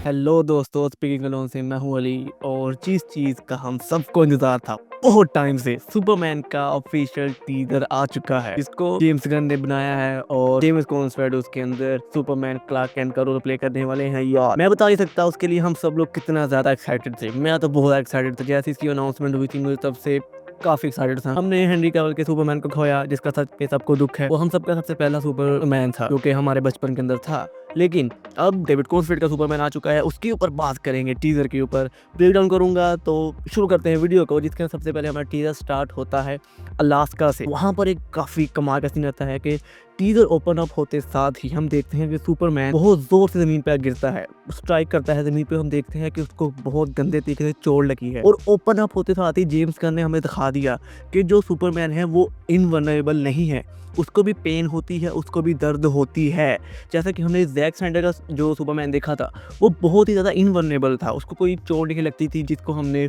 Hello दोस्तों, speaking alone से मैं हूं अली। और जिस चीज़ का हम सबको इंतजार था बहुत टाइम से, सुपरमैन का ऑफिशियल टीजर आ चुका है, जिसको जेम्स गन ने बनाया है और जेम्स कॉन्सवर्ड उसके अंदर सुपरमैन क्लार्क कैंट का रोल प्ले करने वाले हैं। यार मैं बता नहीं सकता उसके लिए हम सब लोग कितना ज़्यादा एक्साइटेड थे। मैं तो बहुत एक्साइटेड था। जैसे इसकी अनाउंसमेंट हुई थी मुझे तब से काफी एक्साइटेड था। हमने हेनरी कैविल के सुपरमैन को खोया, जिसका सच पे सबको दुख है। वो हम सबका सबसे पहला सुपरमैन था जो कि हमारे बचपन के अंदर था। लेकिन अब डेविड कॉन्सवर्ड का सुपरमैन आ चुका है, उसके ऊपर बात करेंगे, टीजर के ऊपर ब्रेक डाउन करूंगा। तो शुरू करते हैं वीडियो को, जिसके सबसे पहले हमारा टीजर स्टार्ट होता है अलास्का से। वहां पर एक काफी कमाल का सीन रहता है कि टीजर ओपन अप होते साथ ही हम देखते हैं कि सुपरमैन बहुत जोर से जमीन पर गिरता है, स्ट्राइक करता है जमीन पे। हम देखते हैं कि उसको बहुत गंदे तरीके से चोट लगी है। और ओपन अप होते साथ ही जेम्स गन ने हमें दिखा दिया कि जो सुपरमैन है वो इनवल्नरेबल नहीं है, उसको भी पेन होती है, उसको भी दर्द होती है। जैसा कि हमने जैक स्नाइडर का जो सुपरमैन देखा था वो बहुत ही ज़्यादा इनवल्नरेबल था, उसको कोई चोट नहीं लगती थी, जिसको हमने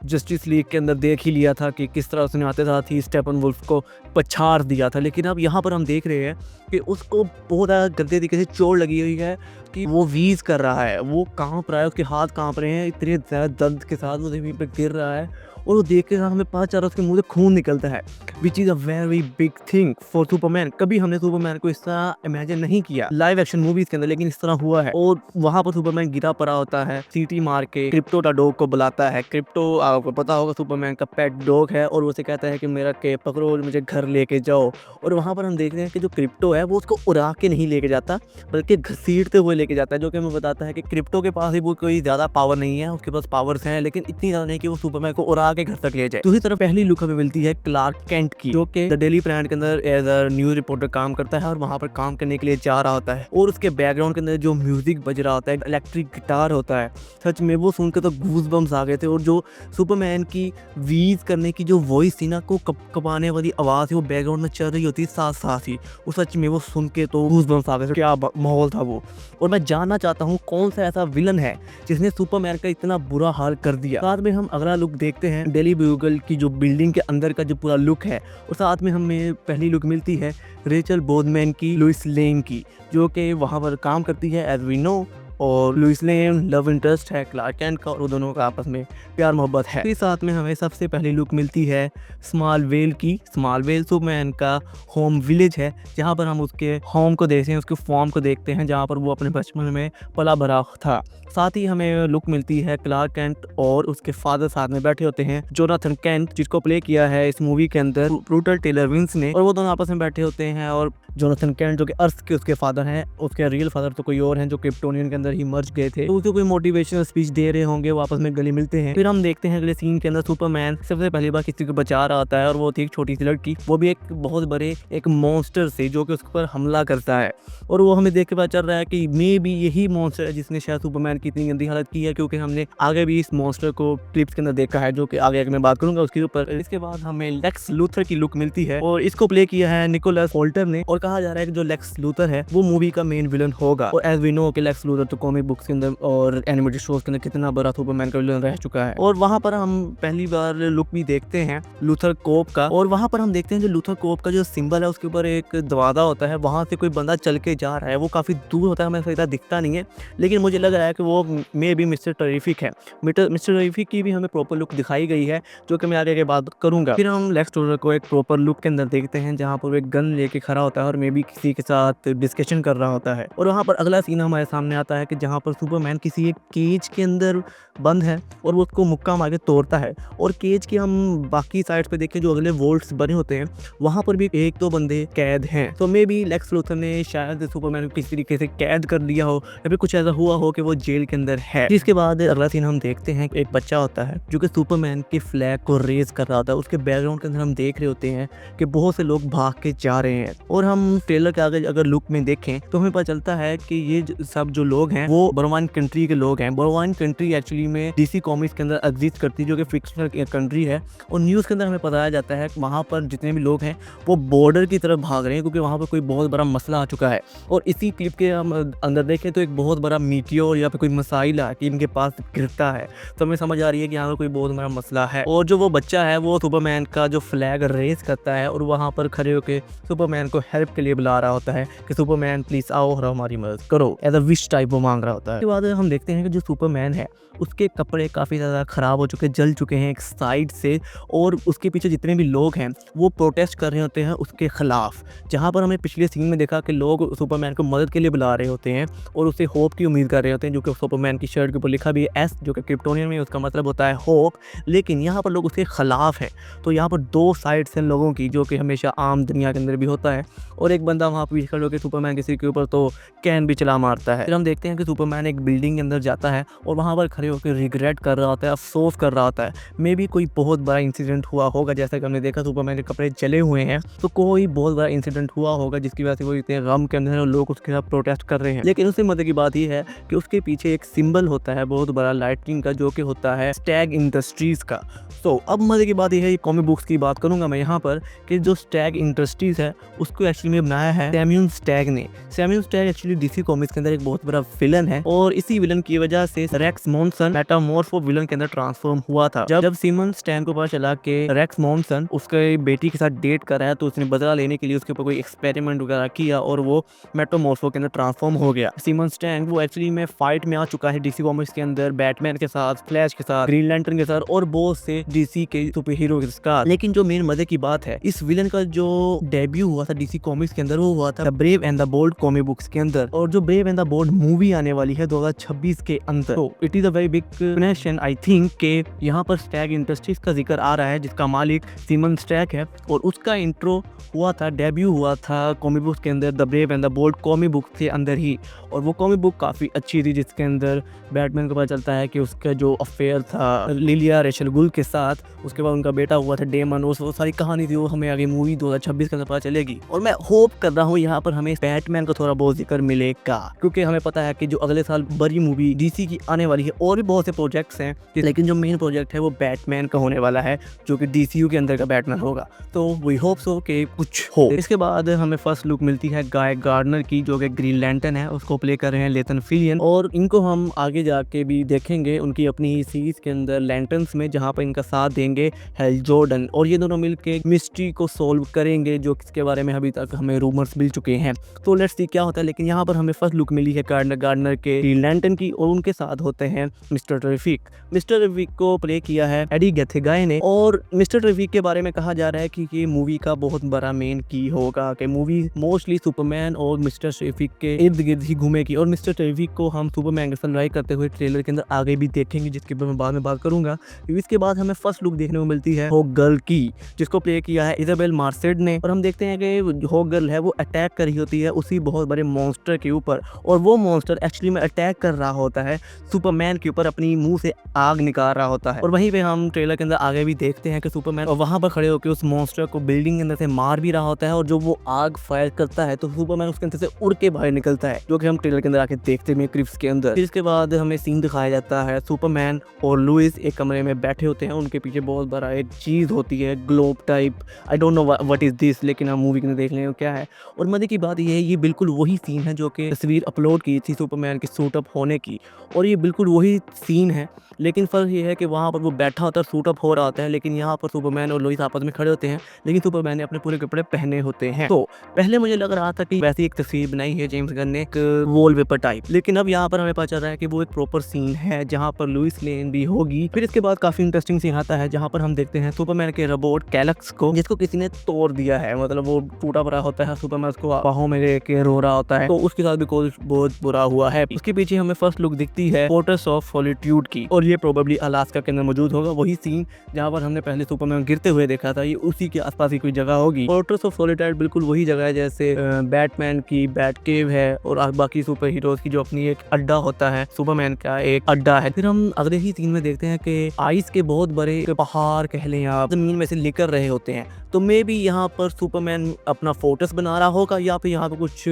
जस्टिस लीग के अंदर देख ही लिया था कि किस तरह उसने आते साथ ही स्टेपन वुल्फ को पछाड़ दिया था। लेकिन अब यहाँ पर हम देख रहे हैं कि उसको बहुत ज़्यादा गंदे तरीके से चोट लगी हुई है कि वो वीज कर रहा है, वो कांप रहा है, उसके हाथ कांप रहे हैं, इतने ज़्यादा दर्द के साथ वो जमीन पर गिर रहा है। और वो देख के हमें पता चल रहा है उसके मुंह से खून निकलता है, which is a very big thing for Superman. कभी हमने सुपरमैन को इस तरह इमेजिन नहीं किया लाइव एक्शन मूवीज के अंदर, लेकिन इस तरह हुआ है। और वहाँ पर सुपरमैन गिरा पड़ा होता है, सीटी मार के क्रिप्टो का डॉग को बुलाता है। क्रिप्टो आपको पता होगा सुपरमैन का पेट डॉग है, और वो उसे कहता है कि मेरा के पकड़ो और मुझे घर लेके जाओ। और वहाँ पर हम देख रहे हैं कि जो क्रिप्टो है वो उसको उड़ा के नहीं लेके जाता, बल्कि घसीटते हुए लेके जाता है, जो कि हमें बताता है कि क्रिप्टो के पास ही वो कोई ज़्यादा पावर नहीं है। उसके पास पावर्स हैं लेकिन इतनी ज़्यादा नहीं कि वो सुपरमैन को उड़ा के घर तक ले जाए। दूसरी तरफ पहली लुक हमें मिलती है क्लार्क कैंट की, जो कि द डेली प्लैनेट के अंदर एज अ न्यूज रिपोर्टर काम करता है और वहाँ पर काम करने के लिए जा रहा होता है। और उसके बैकग्राउंड के अंदर जो म्यूजिक बज रहा होता है, इलेक्ट्रिक गिटार होता है, सच में वो सुनकर तो गूज बम्स आ गए थे। और जो सुपरमैन की वीज करने की जो वॉइस थी ना, को कपाने वाली आवाज़ थी, वो बैकग्राउंड में चल रही होती साथ साथ ही, वो सच में वो सुन के तो गूज बम्स आ गए थे। क्या माहौल था वो। और मैं जानना चाहता हूँ कौन सा ऐसा विलन है जिसने सुपरमैन का इतना बुरा हाल कर दिया। साथ में हम अगला लुक देखते हैं डेली ब्यूगल की जो बिल्डिंग के अंदर का जो पूरा लुक है, और साथ में हमें पहली लुक मिलती है रेचल बोधमैन की, लुइस लेन की, जो कि वहाँ पर काम करती है एज वी नो। और लुइस लेन लव इंटरेस्ट है क्लार्क कैंट का, और दोनों का आपस में प्यार मोहब्बत है। इसके साथ में हमें सबसे पहली लुक मिलती है स्मॉलवेल की। स्मॉलवेल सुपरमैन का होम विलेज है, जहाँ पर हम उसके होम को देखते हैं, उसके फॉर्म को देखते हैं, जहाँ पर वो अपने बचपन में पला भरा था। साथ ही हमें लुक मिलती है क्लार्क कैंट और उसके फादर साथ में बैठे होते हैं, जोनाथन कैंट, जिसको प्ले किया है इस मूवी के अंदर रूटर टेलर विंस ने। और वो दोनों आपस में बैठे होते हैं, और जोनाथन कैंट जो कि अर्थ के उसके फादर हैं, उसके रियल फादर तो कोई और हैं जो क्रिप्टोनियन के अंदर ही मर्ज गए थे, तो उसे कोई मोटिवेशनल स्पीच दे रहे होंगे, वो आपस में गले मिलते हैं। फिर हम देखते हैं अगले सीन के अंदर सुपरमैन सबसे पहली बार किसी को बचा रहा होता है, और वो थी एक छोटी सी लड़की, वो भी एक बहुत बड़े एक मॉन्स्टर से जो कि उसके ऊपर हमला करता है। और वो हमें देख के पता चल रहा है कि मे बी यही मॉन्स्टर है जिसने शायद सुपरमैन की इतनी गंदी हालत की है, क्योंकि हमने आगे भी इस मॉन्स्टर को क्लिप्स के अंदर देखा है, जो कि आगे मैं बात करूंगा उसके ऊपर। इसके बाद हमें लेक्स लूथर की लुक मिलती है, और इसको प्ले किया है निकोलस होल्टर ने। और कहा जा रहा है कि जो लेक्स लूथर है वो मूवी का मेन विलन होगा। और एज वी नो कि लेक्स लूथर तो कॉमिक बुक्स के अंदर और एनिमेटेड शोज के अंदर कितना बड़ा सुपरमैन का विलन रह चुका है। और वहां पर हम पहली बार लुक भी देखते हैं लूथर कोप का, और वहां पर हम देखते हैं जो लूथर कोप का जो सिंबल है उसके ऊपर एक दरवाजा होता है, वहां से कोई बंदा चल के जा रहा है, वो काफी दूर होता है, हमें सीधा दिखता नहीं है, लेकिन मुझे लग रहा है कि वो मे बी मिस्टर टेरिफिक है। मिस्टर टेरिफिक की भी हमें प्रॉपर लुक दिखाई गई है, जो कि मैं आगे बात करूंगा। फिर हम लेक्स लूथर को एक प्रॉपर लुक के अंदर देखते हैं, जहां पर वो एक गन लेके खड़ा होता है और मे बी किसी के साथ डिस्कशन कर रहा होता है। और वहां पर अगला सीन हमारे सामने आता है कि जहां पर सुपरमैन किसी एक केज के अंदर बंद है, और वो उसको मुक्का मार के तोड़ता है। और केज के हम बाकी साइड पे देखें जो अगले वोल्ट्स बने होते हैं, वहां पर भी एक दो बंदे कैद हैं। तो मे बी लेक्स लूथर ने शायद सुपरमैन को किसी तरीके से कैद कर लिया हो, या फिर कुछ ऐसा हुआ हो कि वो जेल के अंदर है। इसके बाद अगला सीन हम देखते हैं एक बच्चा होता है जो कि सुपरमैन के फ्लैग को रेज कर रहा होता है। उसके बैकग्राउंड के अंदर हम देख रहे होते हैं कि बहुत से लोग भाग के जा रहे हैं। और हम ट्रेलर के आगे अगर लुक में देखें तो हमें पता चलता है कि ये सब जो लोग हैं वो बर्वाइन कंट्री के लोग हैं। बर्वाइन कंट्री एक्चुअली में डीसी कॉमिक्स के अंदर एग्जिस्ट करती है, जो कि फिक्शनल कंट्री है। और न्यूज़ के अंदर हमें बताया जाता है कि वहाँ पर जितने भी लोग हैं वो बॉर्डर की तरफ भाग रहे हैं, क्योंकि वहाँ पर कोई बहुत बड़ा मसला आ चुका है। और इसी क्लिप के हम अंदर देखें तो एक बहुत बड़ा मीटियोर या फिर कोई मसाइल है कि इनके पास गिरता है, तो हमें समझ आ रही है कि यहाँ पर कोई बहुत बड़ा मसला है। और जो वो बच्चा है वो सुपरमैन का जो फ्लैग रेस करता है, और वहाँ पर खड़े होकर सुपरमैन को हेल्प के लिए बुला रहा होता है कि सुपरमैन प्लीज आओ और हमारी मदद करो, एज अ विश टाइप वो मांग रहा होता है। उसके बाद हम देखते हैं कि जो सुपरमैन है उसके कपड़े काफ़ी ज़्यादा ख़राब हो चुके हैं, जल चुके हैं एक साइड से, और उसके पीछे जितने भी लोग हैं वो प्रोटेस्ट कर रहे होते हैं उसके ख़िलाफ़। जहाँ पर हमने पिछले सीन में देखा कि लोग सुपरमैन को मदद के लिए बुला रहे होते हैं और उसे होप की उम्मीद कर रहे होते हैं, जो कि सुपरमैन की शर्ट के ऊपर लिखा भी है एस, जो कि क्रिप्टोनियन में उसका मतलब होता है होप। लेकिन यहाँ पर लोग उसके ख़िलाफ़ हैं। तो यहाँ पर दो साइड्स हैं लोगों की, जो कि हमेशा आम दुनिया के अंदर भी होता है। और एक बंदा वहाँ पर खड़े होकर सुपरमैन के सिर के ऊपर तो कैन भी चला मारता है। फिर हम देखते हैं कि सुपरमैन एक बिल्डिंग के अंदर जाता है और वहाँ पर खड़े होकर रिग्रेट कर रहा होता है, अफसोस कर रहा होता है। मे बी कोई बहुत बड़ा इंसिडेंट हुआ होगा, जैसा कि हमने देखा सुपरमैन के कपड़े जले हुए हैं, तो कोई बहुत बड़ा इंसिडेंट हुआ होगा जिसकी वजह से वो इतने गम के अंदर है और लोग उसके खिलाफ प्रोटेस्ट कर रहे हैं। लेकिन उससे मजे की बात यह है कि उसके पीछे एक सिंबल होता है बहुत बड़ा लाइटनिंग का, जो कि होता है स्टैग इंडस्ट्रीज का। तो अब मजे की बात यह है, कॉमिक बुक्स की बात करूंगा मैं यहाँ पर, कि जो स्टैग इंडस्ट्रीज है उसको एक्चुअली में बनाया है सैम्यूल स्टैग ने। Samuel Stag actually DC comics के अंदर एक बहुत बड़ा विलन है, और इसी विलन की वजह से रेक्स मॉन्सन मेटामॉर्फो विलन के अंदर ट्रांसफॉर्म हुआ था। जब सिमन स्टैन को पता चला कि रेक्स मॉन्सन उसके बेटी के साथ डेट कर रहा है, तो उसने बदला लेने के लिए उसके ऊपर कोई एक्सपेरिमेंट वगैरह किया और वो मेटामॉर्फो के अंदर ट्रांसफॉर्म हो गया। सिमन स्टैन वो एक्चुअली में फाइट में आ चुका है डीसी कॉमिक्स के अंदर, बैटमैन के साथ, फ्लैश के साथ, ग्रीन लैंटर्न के साथ और बहुत से डीसी के सुपर हीरो के साथ। लेकिन जो मेन मजे की बात है, इस विलन का जो डेब्यू हुआ था डीसी कॉमिक्स के अंदर, वो हुआ था Brave and the Bold comic books के अंदर। और जो Brave and the Bold movie आने वाली है 2026 के अंदर, तो it is a very big connection I think के यहाँ पर स्टैग इंडस्ट्रीज का जिक्र आ रहा है, जिसका मालिक सिमन स्टैग है, और उसका इंट्रो हुआ था, डेब्यू हुआ था कॉमिक बुक्स के अंदर the Brave and the Bold comic book के अंदर ही। और वो कॉमिक बुक काफ़ी अच्छी थी, जिसके अंदर बैटमैन को पता चलता है कि उसका जो अफेयर था लिलिया रेचल गुल के साथ, उसके बाद उनका बेटा हुआ था डेमन, वो सारी कहानी थी, वो हमें आगे मूवी 2026 के अंदर पता चलेगी। और मैं होप कर रहा हूँ यहाँ पर हमें बैटमैन का थोड़ा बहुत जिक्र मिलेगा, क्योंकि हमें पता है कि जो अगले साल बड़ी मूवी डीसी की आने वाली है, और भी बहुत से प्रोजेक्ट्स हैं, लेकिन जो मेन प्रोजेक्ट है वो बैटमैन का होने वाला है, जो कि डीसीयू के अंदर का बैटमैन होगा। तो वी होप सो कि कुछ हो। इसके बाद हमें फर्स्ट लुक मिलती है गाय गार्डनर की, जो कि ग्रीन लैंटर्न है, उसको प्ले कर रहे हैं लेथन फिलियन, और इनको हम आगे जाके भी देखेंगे उनकी अपनी ही सीरीज के अंदर लैंटर्न्स में, जहाँ पर इनका साथ देंगे हेल जॉर्डन, और ये दोनों मिलकर मिस्ट्री को सॉल्व करेंगे, जो किसके बारे में अभी तक हमें रूमर्स मिल चुके हैं। तो लेट्स सी क्या होता है। लेकिन यहाँ पर हमें फर्स्ट लुक मिली है गार्डनर के ग्रीन लैंटर्न की, और उनके साथ होते हैं मिस्टर टेरिफिक। मिस्टर टेरिफिक को प्ले किया है एडी गैथेगाय ने, और मिस्टर टेरिफिक के बारे में कहा जा रहा है कि ये मूवी का बहुत बड़ा मेन की होगा, कि मूवी मोस्टली सुपरमैन और मिस्टर टेरिफिक के इर्द गिर्द ही घूमेगी। और मिस्टर टेरिफिक को हम सुपरमैन के साथ लड़ाई करते हुए ट्रेलर के अंदर आगे भी देखेंगे, जिसके बारे में बाद में बात करूंगा। इसके बाद हमें फर्स्ट लुक देखने को मिलती है हॉक गर्ल की, जिसको प्ले किया है इजाबेल मार्सेड ने, और हम देखते हैं कि हॉक गर्ल है वो अटैक कर रही होती है उसी बहुत बड़े मॉन्स्टर के ऊपर, और वो मॉन्स्टर एक्चुअली में अटैक कर रहा होता है सुपरमैन के ऊपर, अपनी मुंह से आग निकाल रहा होता है। और वहीं पे हम ट्रेलर के अंदर आगे भी देखते हैं कि सुपरमैन वहां पर खड़े होकर उस मॉन्स्टर को बिल्डिंग के अंदर से मार भी रहा होता है, और जब वो आग फायर करता है तो सुपरमैन उसके अंदर से उड़ के बाहर निकलता है, जो कि हम ट्रेलर के अंदर आके देखते हैं क्लिप्स के अंदर। फिर इसके बाद हमें सीन दिखाया जाता है सुपरमैन और लुइस एक कमरे में बैठे होते हैं, उनके पीछे बहुत बड़ा एक चीज होती है globe type, I don't know what is this, लेकिन हम मूवी के अंदर देख लें क्या है। और मजे की बात ये है, ये बिल्कुल वही सीन है जो कि तस्वीर अपलोड की थी सुपरमैन के सूट अप होने की, और ये बिल्कुल वही सीन है। लेकिन फर्क ये है कि वहाँ पर वो बैठा होता है, सूट अप हो रहा होता है, लेकिन यहाँ पर सुपरमैन और लुइस आपस में खड़े होते हैं, लेकिन सुपरमैन ने अपने पूरे कपड़े पहने होते हैं। तो पहले मुझे लग रहा था कि वैसी एक तस्वीर बनाई है जेम्स गन ने, एक वॉलपेपर टाइप, लेकिन अब यहाँ पर हमें पता चल रहा है कि वो एक प्रॉपर सीन है जहाँ पर लुइस लेन भी होगी। फिर इसके बाद काफी इंटरेस्टिंग सीन आता है, जहाँ पर हम देखते हैं सुपरमैन के रोबोट कैलक्स को, जिसको किसी ने तोड़ दिया है, मतलब वो टूटा पड़ा होता है, सुपरमैन उसको बाहों में लेके रो रहा होता है, तो उसके साथ भी कुछ बहुत बुरा हुआ है। उसके पीछे हमें फर्स्ट लुक दिखती है फोर्ट्रेस ऑफ सॉलिट्यूड की, और ये प्रोबेबली अलास्का के अंदर मौजूद होगा, वही सीन जहाँ पर हमने पहले सुपरमैन गिरते हुए देखा था, ये उसी के आसपास ही कोई जगह होगी। फोर्ट्रेस ऑफ सॉलिट्यूड बिल्कुल वही जगह है जैसे बैटमैन की बैट केव है, और बाकी सुपर हीरोज की जो अपनी एक अड्डा होता है, सुपरमैन का एक अड्डा है। फिर हम अगले ही सीन में देखते हैं कि आइस के बहुत बड़े पहाड़ कह लें आप जमीन में से निकल रहे होते हैं, तो मे बी यहाँ पर सुपरमैन अपना फोर्ट्रेस बना रहा होगा, या फिर यहाँ पर कुछ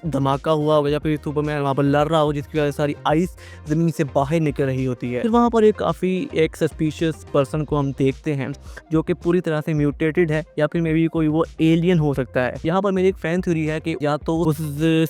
धमाका हुआ होगा, या फिर सुपरमैन वहाँ पर लड़ रहा हो, जिसकी वजह से सारी आइस जमीन से बाहर निकल रही होती है। फिर वहाँ पर एक सस्पिशियस पर्सन को हम देखते हैं, जो कि पूरी तरह से म्यूटेटेड है, या फिर मे बी कोई वो एलियन हो सकता है। यहाँ पर मेरी एक फैन थ्योरी है कि या तो उस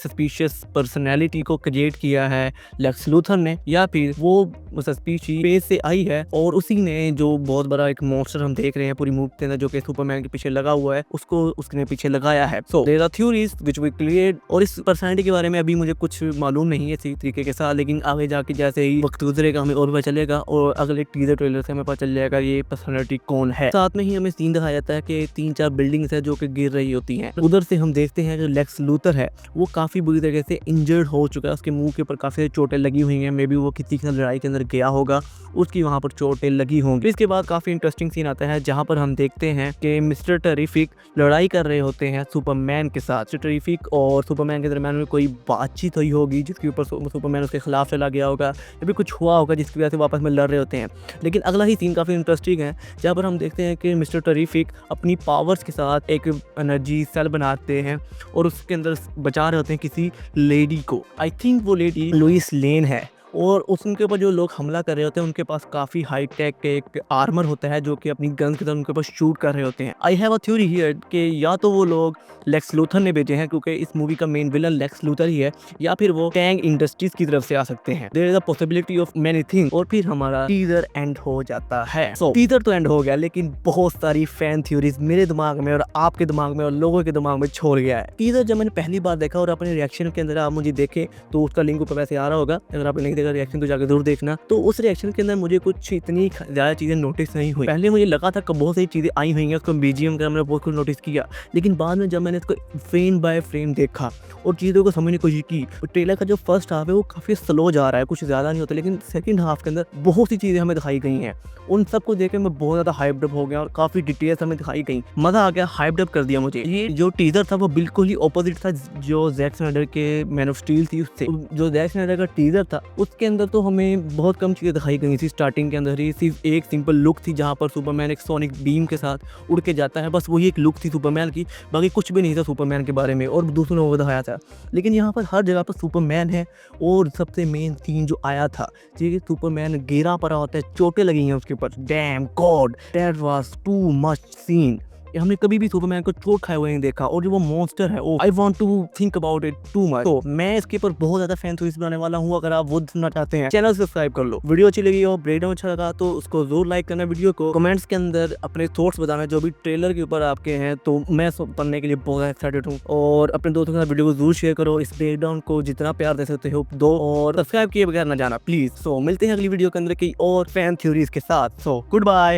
सस्पिशियस पर्सनैलिटी को क्रिएट किया है लेक्स लूथर ने, या फिर वो सस्पिशी स्पेस से आई है, और उसी ने जो बहुत बड़ा एक मॉन्स्टर हम देख रहे हैं पूरी मूवी के अंदर, जो कि सुपरमैन के पीछे लगा हुआ है, उसको उसने पीछे लगाया है। So there are theories which we create, और इस पर्सनैलिटी के बारे में अभी मुझे कुछ मालूम नहीं है इसी तरीके के साथ, लेकिन आगे जाके जैसे ही वक्त गुजरेगा हमें और पता चलेगा और अगले टीजर ट्रेलर से हमें पता चल जाएगा ये पर्सनैलिटी कौन है। साथ में ही हमें सीन दिखाया जाता है कि 3-4 बिल्डिंग्स है जो कि गिर रही होती हैं। उधर से हम देखते हैं कि लेक्स लूथर है वो काफी बुरी तरीके से इंजर्ड हो चुका है, उसके मुंह के ऊपर काफी चोटें लगी हुई हैं। मे बी वो किसी की लड़ाई के अंदर गया होगा, उसकी वहां पर चोटें लगी होंगी। इसके बाद काफी इंटरेस्टिंग सीन आता है जहां पर हम देखते हैं कि मिस्टर टेरिफिक लड़ाई कर रहे होते हैं सुपरमैन के साथ। मिस्टर टेरिफिक और सुपरमैन के दरमियान में कोई बातचीत हुई होगी जिसके ऊपर सुपरमैन उसके खिलाफ चला गया होगा या भी कुछ हुआ होगा जिसकी वजह से वापस में लड़ रहे होते हैं। लेकिन अगला ही सीन काफी इंटरेस्टिंग है जहाँ पर हम देखते हैं कि मिस्टर टेरिफिक अपनी पावर्स के साथ एक एनर्जी सेल बनाते हैं और उसके अंदर बचा रहे होते हैं किसी लेडी को। आई थिंक वो लेडी लुइस लेन है और उनके ऊपर जो लोग हमला कर रहे होते हैं उनके पास काफ़ी हाई टेक एक आर्मर होता है जो कि अपनी गन के साथ उनके ऊपर शूट कर रहे होते हैं। I have a theory here कि या तो वो लोग लेक्स लूथर ने भेजे हैं क्योंकि इस मूवी का मेन विलन लेक्स लूथर ही है, या फिर वो टैंग इंडस्ट्रीज की तरफ से आ सकते हैं। There is a possibility of many thing. और फिर हमारा टीजर एंड हो जाता है। टीजर तो एंड हो गया लेकिन बहुत सारी फैन थ्योरीज मेरे दिमाग में और आपके दिमाग में और लोगों के दिमाग में छोड़ गया है। टीजर जब मैंने पहली बार देखा और अपने रिएक्शन के अंदर आप मुझे देखें तो उसका लिंक ऊपर वैसे आ रहा होगा, अगर आपने नहीं देखा रिएक्शन तो जाकर जरूर देखना। तो उस रिएक्शन के अंदर मुझे कुछ इतनी ज्यादा चीजें नोटिस नहीं हुई। पहले मुझे लगा था कि बहुत सारी चीजें आई हुई हैं, उसको बीजीएम का मैंने बहुत कुछ नोटिस किया, लेकिन बाद में जब मैंने इसको फ्रेम बाय फ्रेम देखा और चीज़ों को समझने की कोशिश की, तो ट्रेलर का जो फर्स्ट हाफ है वो काफ़ी स्लो जा रहा है, कुछ ज़्यादा नहीं होता, लेकिन सेकंड हाफ के अंदर बहुत सी चीज़ें हमें दिखाई गई हैं। उन सबको देख के मैं बहुत ज़्यादा हाइप्ड अप हो गया और काफ़ी डिटेल्स हमें दिखाई गई, मज़ा आ गया, हाइप्ड अप कर दिया मुझे। ये जो टीजर था वो बिल्कुल ही ऑपोजिट था जो जैक स्नाइडर के मैन ऑफ स्टील थी उससे। जो जैक स्नाइडर का टीजर था उसके अंदर तो हमें बहुत कम चीज़ें दिखाई गई थी। स्टार्टिंग के अंदर ही सिर्फ एक सिंपल लुक थी जहाँ पर सुपरमैन एक सोनिक बीम के साथ उड़ के जाता है, बस वही एक लुक थी सुपरमैन की, बाकी कुछ भी नहीं था सुपरमैन के बारे में और दूसरों ने वो दिखाया था। लेकिन यहाँ पर हर जगह पर सुपरमैन है और सबसे मेन सीन जो आया था कि सुपरमैन गिरा पड़ा होता है, चोटें लगी हैं उसके ऊपर। Damn God, that was too much scene. हमने कभी भी सुपरमैन को चोट खाए हुए नहीं देखा और जो वो मॉन्स्टर है I want to think about it too much. तो मैं इसके ऊपर बहुत ज्यादा फैन थ्योरीज बनाने वाला हूँ। अगर आप वो सुनना चाहते हैं चैनल सब्सक्राइब कर लो। वीडियो अच्छी लगी हो, ब्रेकडाउन अच्छा लगा तो उसको जरूर लाइक करना, वीडियो को कमेंट्स के अंदर अपने थॉट्स बताना जो भी ट्रेलर के ऊपर आपके हैं, तो मैं पढ़ने के लिए बहुत एक्साइटेड हूँ। और अपने दोस्तों के साथ वीडियो को जरूर शेयर करो, इस ब्रेकडाउन को जितना प्यार दे सकते हो दो, और सब्सक्राइब किए बगैर ना जाना प्लीज। सो मिलते हैं अगली वीडियो के अंदर की और फैन थ्योरीज के साथ। So good bye.